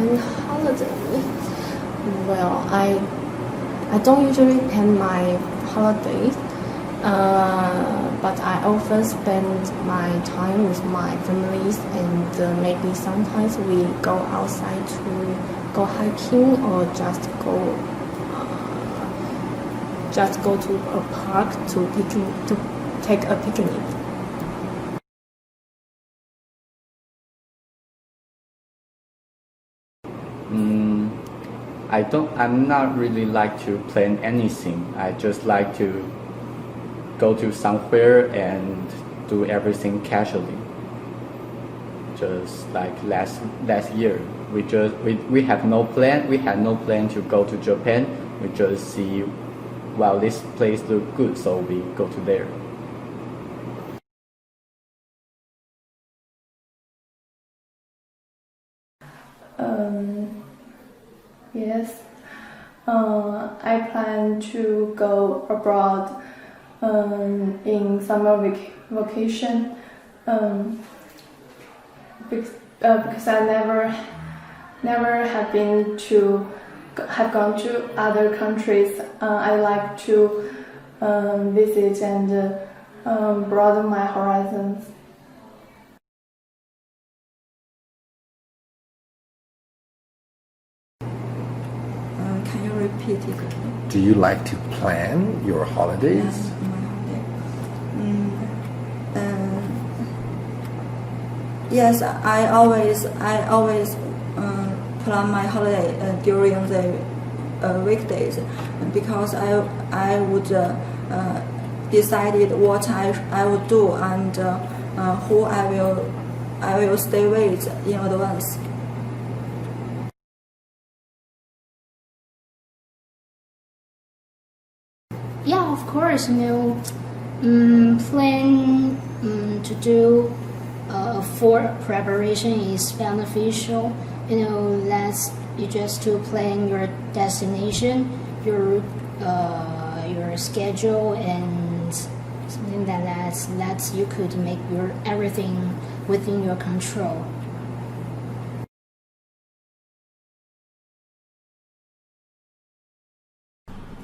plan holiday. Well, I don't usually plan my holidays, but I often spend my time with my families, and maybe sometimes we go outside to go hiking or just go to a park to take a picnic. I'm not really like to plan anything. I just like to go to somewhere and do everything casually. Just like last year, we have no plan. We had no plan to go to Japan. We just see, wow, this place look good, so we go to there. Yes, I plan to go abroad in summer vacation because I never have gone to other countries. I like to visit and broaden my horizons. Can you repeat it again? Do you like to plan your holidays? Yes, I always plan my holiday during the weekdays because I would decided what I would do and who I will stay with in advance. Yeah, of course, plan to do for preparation is beneficial. That's you just to plan your destination, your schedule, and something that you could make your everything within your control.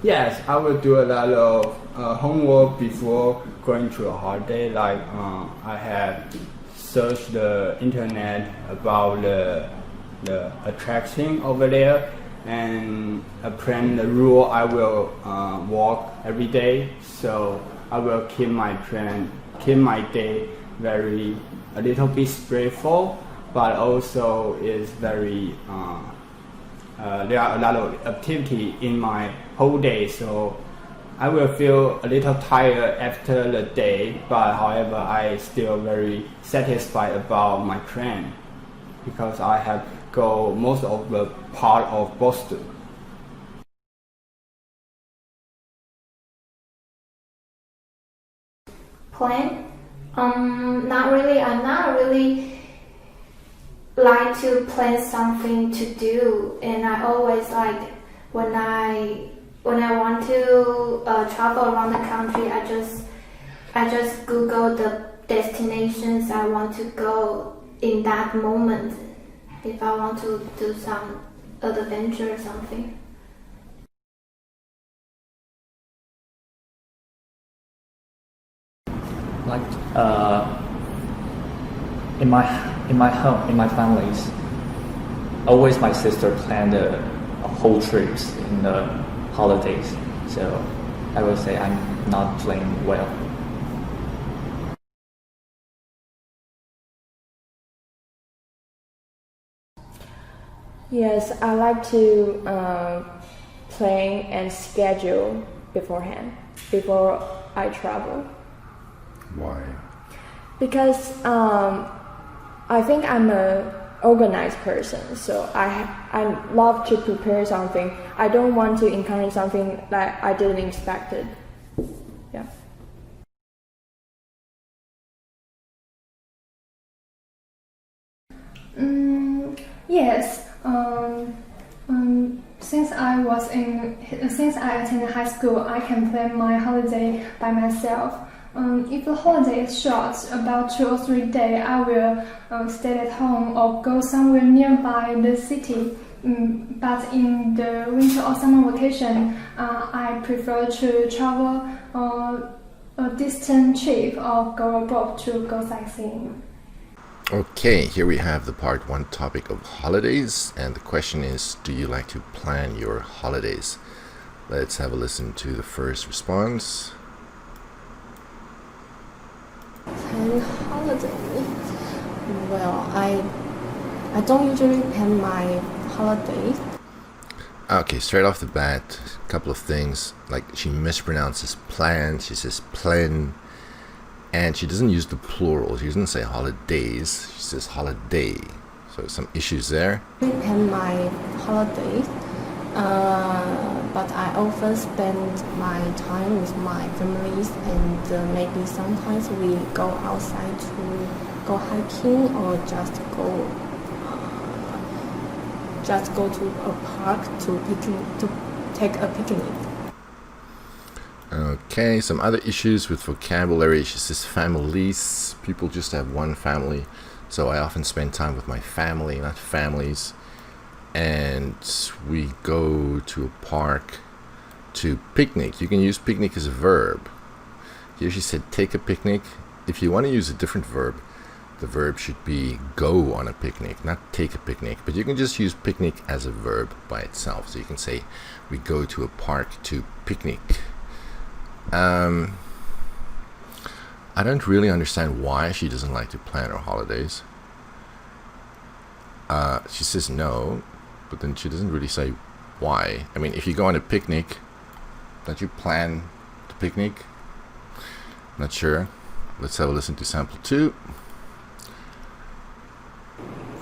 Yes, I will do a lot of homework before going to a holiday. Like I have searched the internet about the attraction over there, and I plan the rule I will walk every day. So I will keep my day a little bit straightforward, but also is very. There are a lot of activity in my whole day, so I will feel a little tired after the day, but however I still very satisfied about my plan because I have go most of the part of Boston. Plan? Not really. I'm not really like to plan something to do, and I always like when I want to travel around the country, I just Google the destinations I want to go in that moment if I want to do some adventure or something. Like in my home, in my families, always my sister planned a whole trips in the holidays. So I would say I'm not playing well. Yes, I like to plan and schedule beforehand, before I travel. Why? Because I think I'm an organized person, so I love to prepare something. I don't want to encounter something that I didn't expect it. Yeah. Yes. Since I attended high school, I can plan my holiday by myself. If the holiday is short, about 2 or 3 days, I will stay at home or go somewhere nearby the city. But in the winter or summer vacation, I prefer to travel a distant trip or go abroad to go sightseeing. Okay, here we have the part 1 topic of holidays, and the question is, do you like to plan your holidays? Let's have a listen to the first response. Plan holiday. Well, I don't usually plan my holidays. Okay, straight off the bat, a couple of things. Like, she mispronounces plan, she says plan, and she doesn't use the plural. She doesn't say holidays, she says holiday. So some issues there. I plan my holidays, but I often spend my time with my families, and maybe sometimes we go outside to go hiking or just go to a park to take a picnic. Okay, some other issues with vocabulary. She says families. People just have one family, so I often spend time with my family, not families. And we go to a park to picnic. You can use picnic as a verb. Here she said take a picnic. If you want to use a different verb, the verb should be go on a picnic, not take a picnic. But you can just use picnic as a verb by itself. So you can say we go to a park to picnic. I don't really understand why she doesn't like to plan her holidays. She says no, but then she doesn't really say why. I mean, if you go on a picnic, don't you plan the picnic? Not sure. Let's have a listen to sample 2.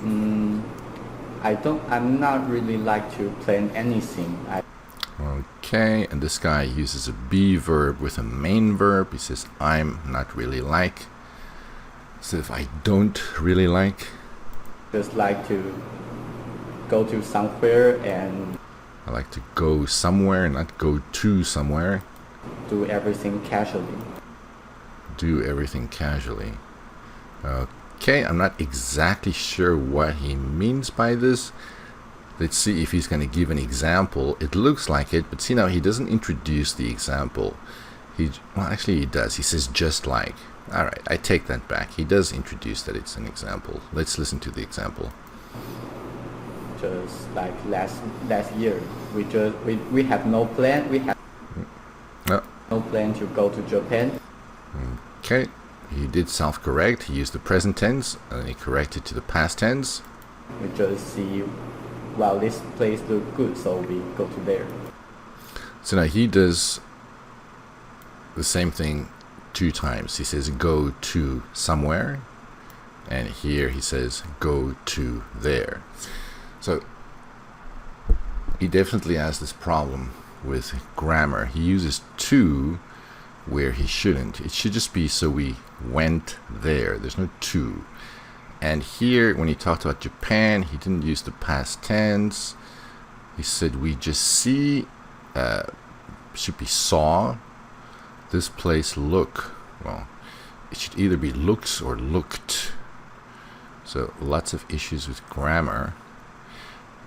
I'm not really like to plan anything. Okay, and this guy uses a be verb with a main verb. He says I'm not really like. So if I don't really like. Just like to go to somewhere and I like to go somewhere, not go to somewhere. do everything casually. Do everything casually. Okay, I'm not exactly sure what he means by this. Let's see if he's going to give an example. It looks like it, but see now he doesn't introduce the example. Well, actually he does. He says just like. Alright, I take that back. He does introduce that it's an example. Let's listen to the example. Just like last year, we have no plan. We have no plan to go to Japan. Okay, he did self-correct. He used the present tense and he corrected to the past tense. We just see, wow, this place look good, so we go to there. So now he does the same thing 2 times. He says go to somewhere, and here he says go to there. So he definitely has this problem with grammar. He uses to where he shouldn't. It should just be so we went there. There's no to. And here, when he talked about Japan, he didn't use the past tense. He said we just see, should be saw. This place look. Well, it should either be looks or looked. So lots of issues with grammar.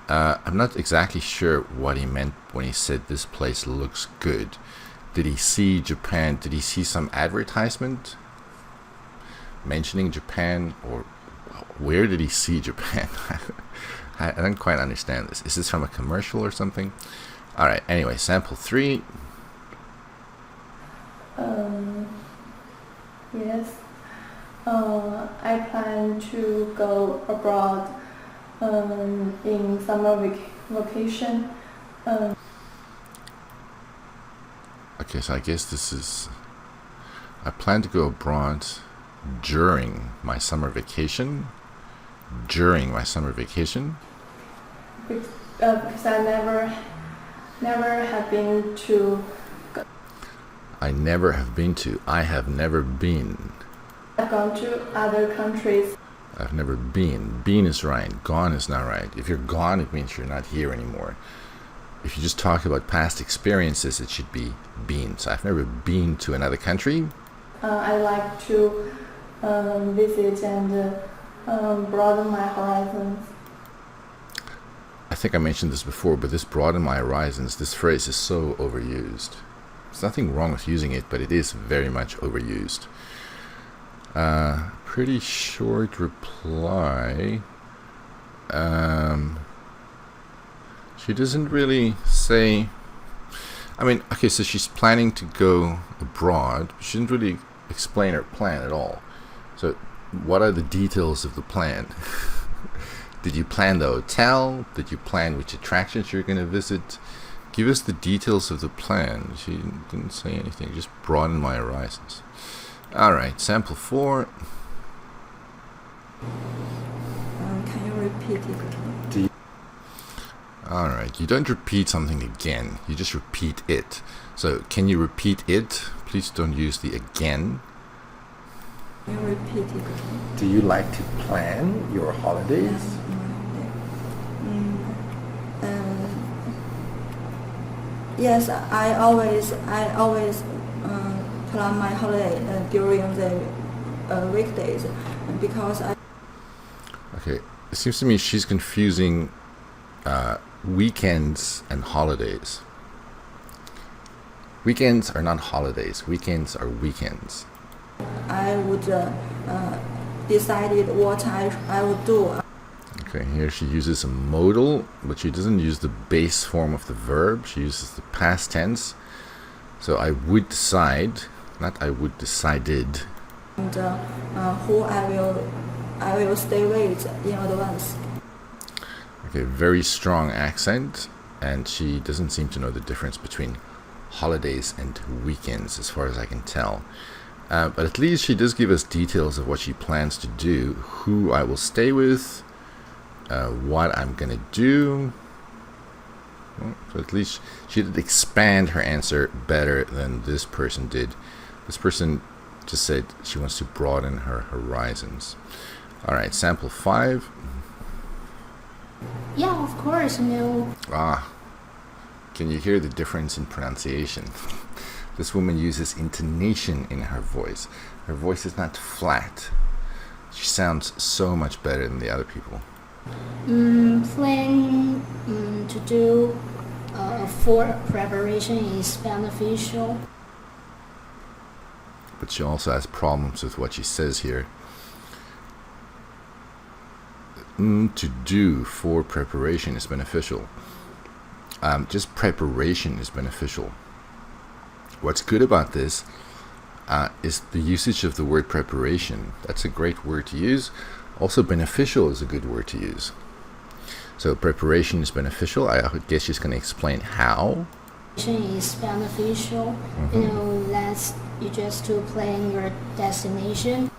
I'm not exactly sure what he meant when he said this place looks good. Did he see Japan? Did he see some advertisement mentioning Japan, or where did he see Japan? I don't quite understand this. Is this from a commercial or something? Alright, anyway, sample 3. Yes. I plan to go abroad in summer vacation. Okay, so I guess this is... I plan to go abroad during my summer vacation. During my summer vacation. Because I never have been to. I never have been to. I have never been. I've gone to other countries. I've never been. Been is right. Gone is not right. If you're gone, it means you're not here anymore. If you just talk about past experiences, it should be been. So I've never been to another country. I like to visit and broaden my horizons. I think I mentioned this before, but this broaden my horizons, this phrase is so overused. There's nothing wrong with using it, but it is very much overused. Pretty short reply. She doesn't really say. I mean, okay, so she's planning to go abroad, but she didn't really explain her plan at all. So, what are the details of the plan? Did you plan the hotel? Did you plan which attractions you're going to visit? Give us the details of the plan. She didn't say anything, just broaden my horizons. Alright, sample 4. Can you repeat it? Alright, you don't repeat something again, you just repeat it. So, can you repeat it? Please don't use the again. Can you repeat it? Do you like to plan your holidays? Yes, I always plan my holiday during the weekdays because I. Okay, it seems to me she's confusing weekends and holidays. Weekends are not holidays. Weekends are weekends. I would decided what I would do. Okay, here she uses a modal, but she doesn't use the base form of the verb. She uses the past tense. So I would decide, not I would decided. And who I will stay with in advance. Okay, very strong accent, and she doesn't seem to know the difference between holidays and weekends, as far as I can tell. But at least she does give us details of what she plans to do, who I will stay with, what I'm gonna do. Well, so at least she did expand her answer better than this person did. This person just said she wants to broaden her horizons. Alright, sample 5. Yeah, of course, Can you hear the difference in pronunciation? This woman uses intonation in her voice. Her voice is not flat. She sounds so much better than the other people. Plan to do for preparation is beneficial. But she also has problems with what she says here. To do for preparation is beneficial. Just preparation is beneficial. What's good about this is the usage of the word preparation. That's a great word to use. Also, beneficial is a good word to use. So preparation is beneficial. I guess she's going to explain how. Is beneficial. That's you just to plan your destination.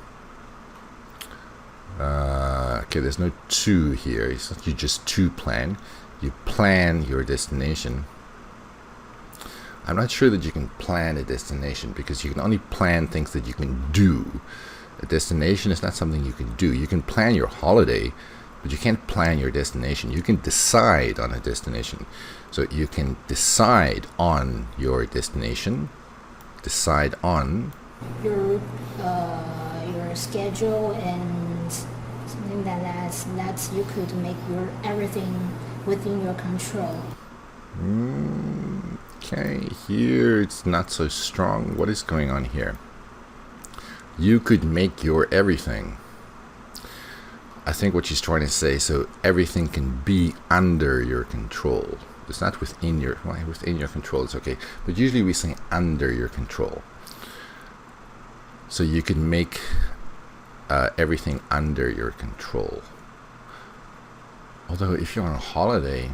Okay, there's no to here. It's not you just to plan. You plan your destination. I'm not sure that you can plan a destination because you can only plan things that you can do. A destination is not something you can do. You can plan your holiday, but you can't plan your destination. You can decide on a destination. So you can decide on your destination, decide on your schedule and something that you could make your everything within your control. Okay, here it's not so strong. What is going on here? You could make your everything. I think what she's trying to say, so everything can be under your control. It's not within your control, it's okay. But usually we say under your control. So you can make everything under your control. Although if you're on a holiday,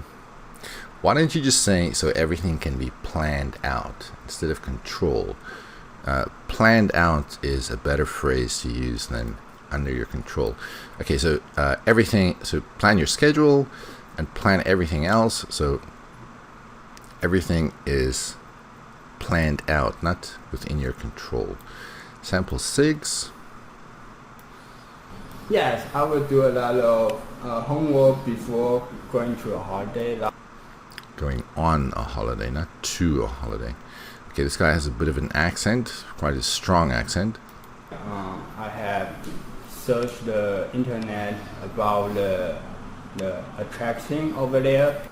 why don't you just say so everything can be planned out instead of control? Planned out is a better phrase to use than under your control. Okay, so everything, so plan your schedule and plan everything else. So everything is planned out, not within your control. Sample 6. Yes, I will do a lot of homework before going to a holiday. Going on a holiday, not to a holiday. Okay, Okay, this guy has a bit of an accent, quite a strong accent. I have searched the internet about the attraction over there.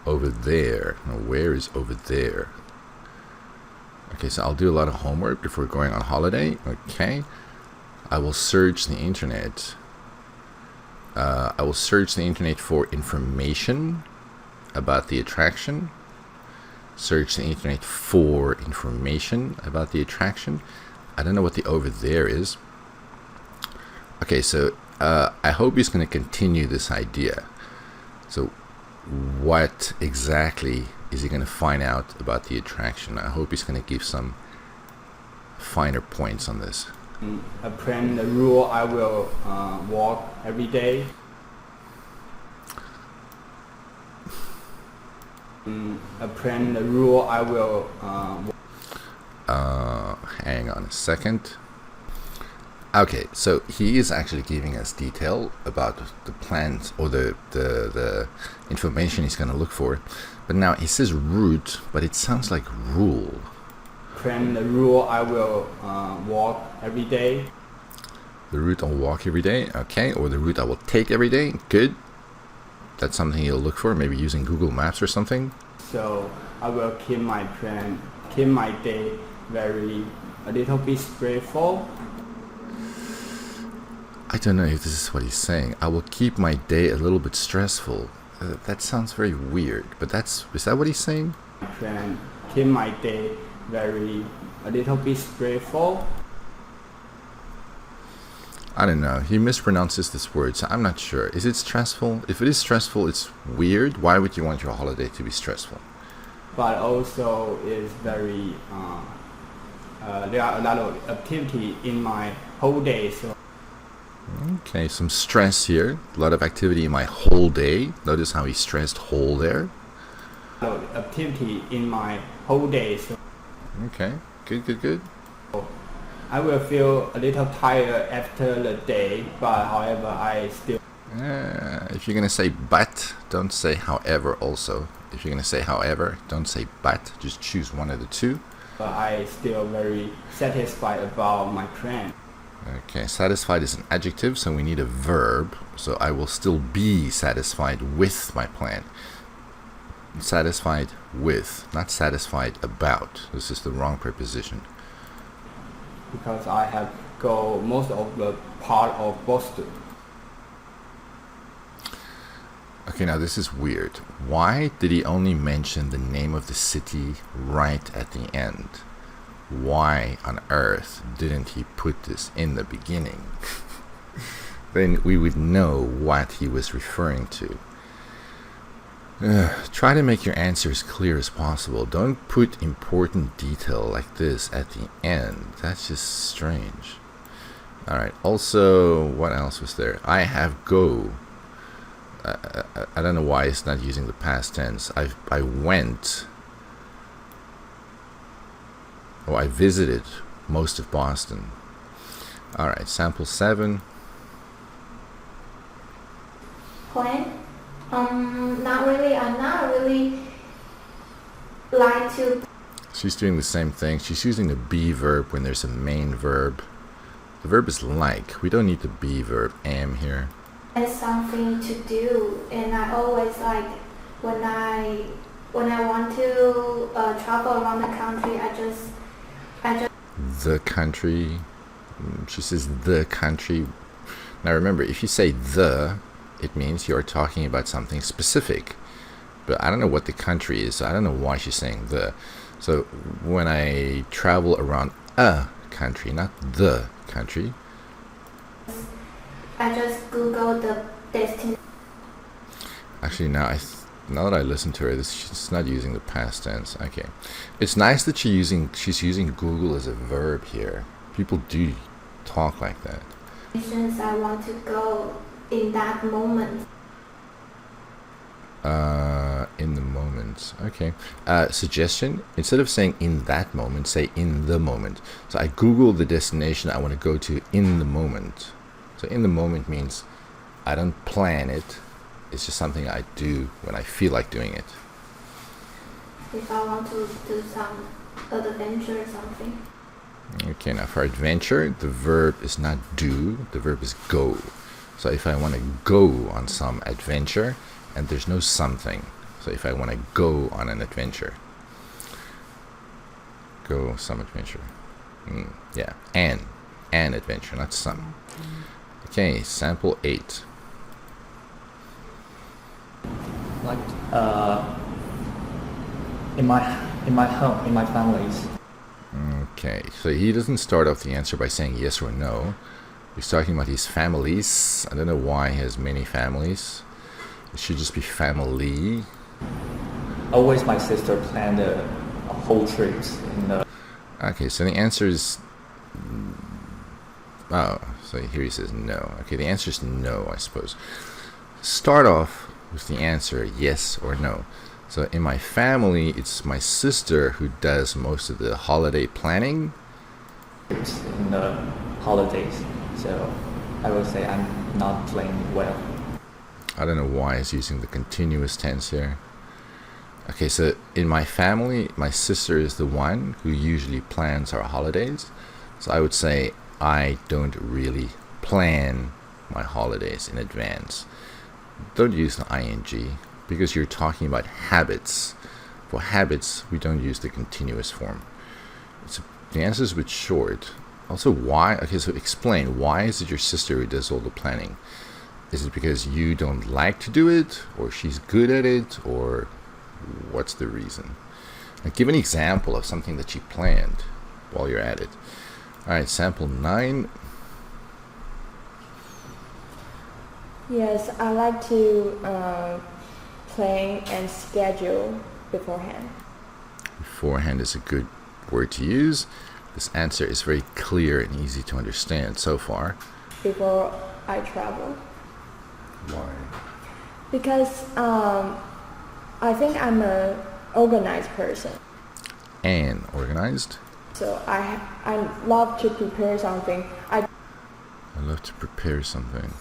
Over there. Now, where is over there? Okay, so I'll do a lot of homework before going on holiday. Okay. I will search the internet. I will search the internet for information about the attraction. Search the internet for information about the attraction. I don't know what the over there is. Okay, so I hope he's going to continue this idea. So what exactly is he going to find out about the attraction? I hope he's going to give some finer points on this. A plan, the rule, I will walk every day. A plan, the rule, I will hang on a second. Okay, so he is actually giving us detail about the plans or the information he's going to look for. But now he says route, but it sounds like rule. Plan, the rule, I will walk every day. The route I'll walk every day, okay, or the route I will take every day, good. That's something you'll look for, maybe using Google Maps or something. So I will keep my plan, keep my day a little bit stressful. I don't know if this is what he's saying. I will keep my day a little bit stressful. That sounds very weird, but is that what he's saying? Plan, keep my day a little bit stressful. I don't know. He mispronounces this word, so I'm not sure. Is it stressful? If it is stressful, it's weird. Why would you want your holiday to be stressful? But also it's very there are a lot of activity in my whole day. So okay, some stress here. A lot of activity in my whole day. Notice how he stressed whole there. a lot of activity in my whole day. So okay, good. I will feel a little tired after the day, but however, I still... If you're going to say but, don't say however also. If you're going to say however, don't say but. Just choose one of the two. But I still very satisfied about my plan. Okay, satisfied is an adjective, so we need a verb. So I will still be satisfied with my plan. Satisfied with, not satisfied about. This is the wrong preposition. Because I have go most of the part of Boston. Okay, now this is weird. Why did he only mention the name of the city right at the end? Why on earth didn't he put this in the beginning? Then we would know what he was referring to. Try to make your answer as clear as possible. Don't put important detail like this at the end. That's just strange. Alright, also, what else was there? I have go. I don't know why it's not using the past tense. I went. Oh, I visited most of Boston. Alright, sample 7. Plan? Not really. I'm not really like to. She's doing the same thing. She's using a be verb when there's a main verb. The verb is like. We don't need the be verb am here. There's something to do, and I always like when I want to travel around the country. I just. The country. She says the country. Now remember, if you say the, it means you're talking about something specific. But I don't know what the country is, so I don't know why she's saying the. So when I travel around a country, not the country. I just Google the destination. Actually, now that I listen to her, she's not using the past tense. Okay, it's nice that she's using Google as a verb here. People do talk like that. I want to go in that moment. In the moment. Okay. Suggestion: instead of saying in that moment, say in the moment. So I Google the destination I want to go to in the moment. So in the moment means I don't plan it. It's just something I do when I feel like doing it. If I want to do some adventure or something. Okay, now for adventure, the verb is not do, the verb is go. So if I want to go on some adventure, and there's no something. So if I want to go on an adventure, go some adventure. Yeah, an adventure, not some. Okay, sample 8. Like in my home, in my families. Okay, so he doesn't start off the answer by saying yes or no. He's talking about his families. I don't know why he has many families. It should just be family. Always my sister planned a whole trips in the. Okay, so the answer is. Oh, so here he says no. Okay, the answer is no, I suppose. Start off with the answer yes or no. So in my family, it's my sister who does most of the holiday planning. In the holidays, so I will say I'm not playing well. I don't know why he's using the continuous tense here. Okay, so in my family, my sister is the one who usually plans our holidays. So I would say I don't really plan my holidays in advance. Don't use the ing because you're talking about habits. For habits, we don't use the continuous form. The answer is a bit short. Also, why? Okay, so explain. Why is it your sister who does all the planning? Is it because you don't like to do it, or she's good at it, or what's the reason? Now, give an example of something that she planned while you're at it. All right, sample 9. Yes, I like to plan and schedule beforehand. Beforehand is a good word to use. This answer is very clear and easy to understand so far. Before I travel. Why? Because I think I'm an organized person. And organized? So I love to prepare something. I love to prepare something.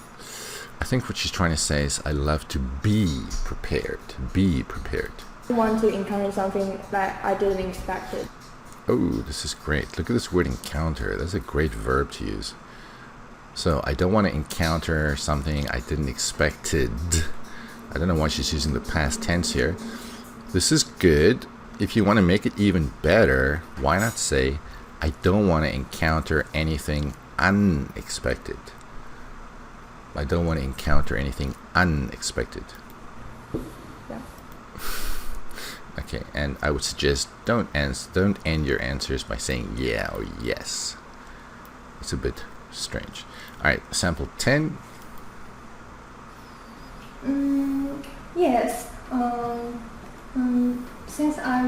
I think what she's trying to say is I love to be prepared. Be prepared. I want to encounter something that I didn't expect it. Oh, this is great. Look at this word encounter. That's a great verb to use. So I don't want to encounter something I didn't expect it. I don't know why she's using the past tense here. This is good. If you want to make it even better, why not say, I don't want to encounter anything unexpected. I don't want to encounter anything unexpected. Yeah. Okay, and I would suggest don't end your answers by saying yeah or yes. It's a bit strange. All right, sample 10. Yes. Since I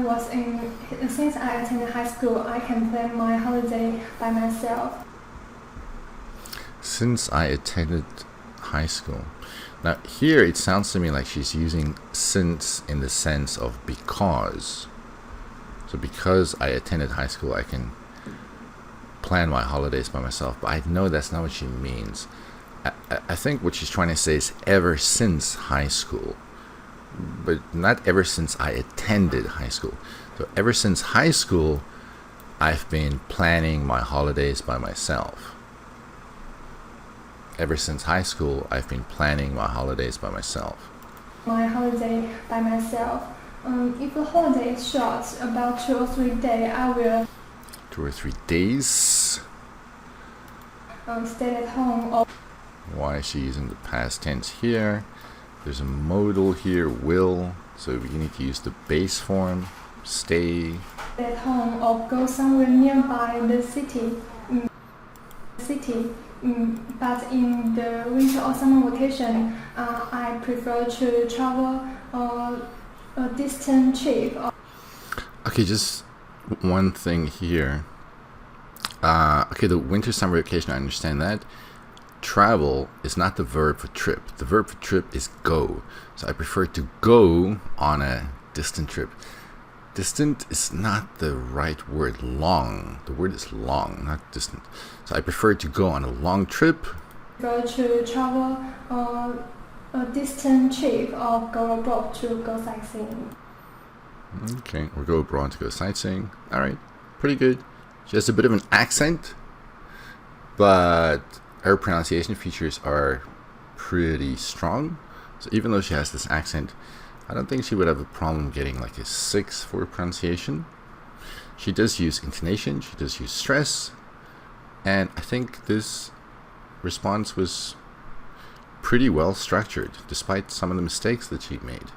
attended high school, I can plan my holiday by myself. Since I attended high school. Now here it sounds to me like she's using since in the sense of because. So because I attended high school, I can plan my holidays by myself. But I know that's not what she means. I think what she's trying to say is ever since high school. But not ever since I attended high school. So ever since high school, I've been planning my holidays by myself. Ever since high school, I've been planning my holidays by myself. My holiday by myself. If the holiday is short, about 2 or 3 days, I will 2 or 3 days. Stay at home. Or why is she using the past tense here? There's a modal here, will. So we need to use the base form. Stay at home or go somewhere nearby the city. But in the winter or summer vacation, I prefer to travel a distant trip. Okay, just one thing here. Okay, the winter summer vacation, I understand that. Travel is not the verb for trip. The verb for trip is go. So I prefer to go on a distant trip. Distant is not the right word. Long. The word is long, not distant. So I prefer to go on a long trip. Go to travel a distant trip or go abroad to go sightseeing. Okay, we'll go abroad to go sightseeing. All right, pretty good. She has a bit of an accent, but her pronunciation features are pretty strong. So even though she has this accent, I don't think she would have a problem getting like a 6 for pronunciation. She does use intonation, she does use stress, and I think this response was pretty well structured, despite some of the mistakes that she made.